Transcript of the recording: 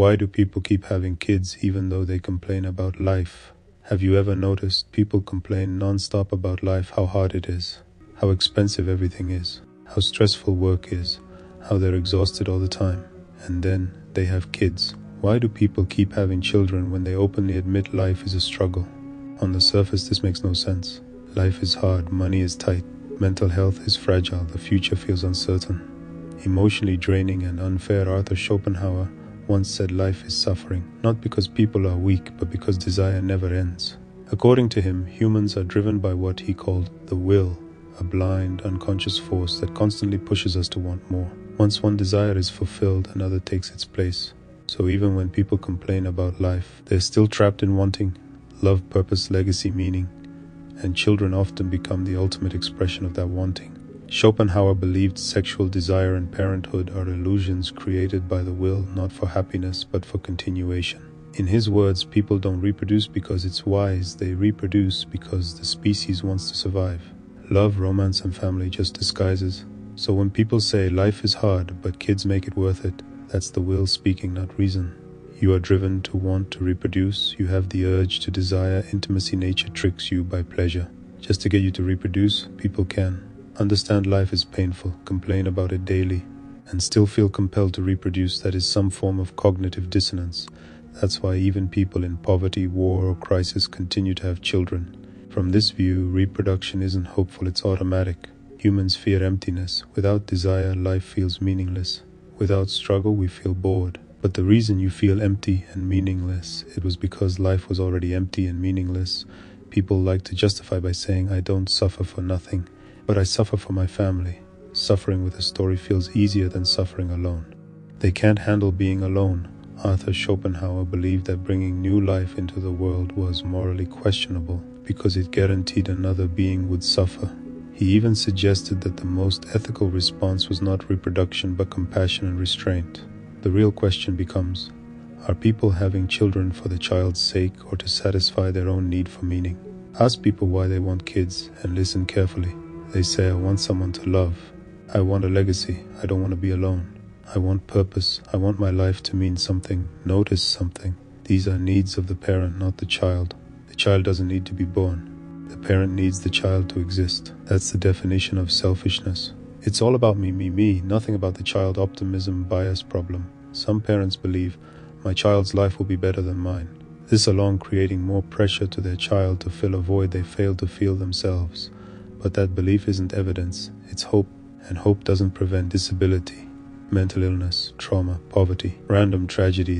Why do people keep having kids even though they complain about life? Have you ever noticed people complain non-stop about life, how hard it is, how expensive everything is, how stressful work is, how they're exhausted all the time, and then they have kids? Why do people keep having children when they openly admit life is a struggle? On the surface, this makes no sense. Life is hard, money is tight, mental health is fragile, the future feels uncertain. Emotionally draining and unfair. Arthur Schopenhauer once said life is suffering, not because people are weak, but because desire never ends. According to him, humans are driven by what he called the will, a blind, unconscious force that constantly pushes us to want more. Once one desire is fulfilled, another takes its place. So even when people complain about life, they're still trapped in wanting love, purpose, legacy, meaning, and children often become the ultimate expression of that wanting. Schopenhauer believed sexual desire and parenthood are illusions created by the will, not for happiness, but for continuation. In his words, people don't reproduce because it's wise, they reproduce because the species wants to survive. Love, romance, and family just disguises. So when people say life is hard, but kids make it worth it, that's the will speaking, not reason. You are driven to want to reproduce, you have the urge to desire intimacy, nature tricks you by pleasure. Just to get you to reproduce, people can understand life is painful, complain about it daily, and still feel compelled to reproduce. That is some form of cognitive dissonance. That's why even people in poverty, war, or crisis continue to have children. From this view, reproduction isn't hopeful, it's automatic. Humans fear emptiness. Without desire, life feels meaningless. Without struggle, we feel bored. But the reason you feel empty and meaningless, it was because life was already empty and meaningless. People like to justify by saying, I don't suffer for nothing, but I suffer for my family. Suffering with a story feels easier than suffering alone. They can't handle being alone. Arthur Schopenhauer believed that bringing new life into the world was morally questionable because it guaranteed another being would suffer. He even suggested that the most ethical response was not reproduction but compassion and restraint. The real question becomes, are people having children for the child's sake or to satisfy their own need for meaning? Ask people why they want kids and listen carefully. They say, I want someone to love. I want a legacy. I don't want to be alone. I want purpose. I want my life to mean something, notice something. These are needs of the parent, not the child. The child doesn't need to be born. The parent needs the child to exist. That's the definition of selfishness. It's all about me, nothing about the child. Optimism bias problem. Some parents believe, my child's life will be better than mine. This alone creating more pressure to their child to fill a void they fail to feel themselves. But that belief isn't evidence, it's hope. And hope doesn't prevent disability, mental illness, trauma, poverty, random tragedy.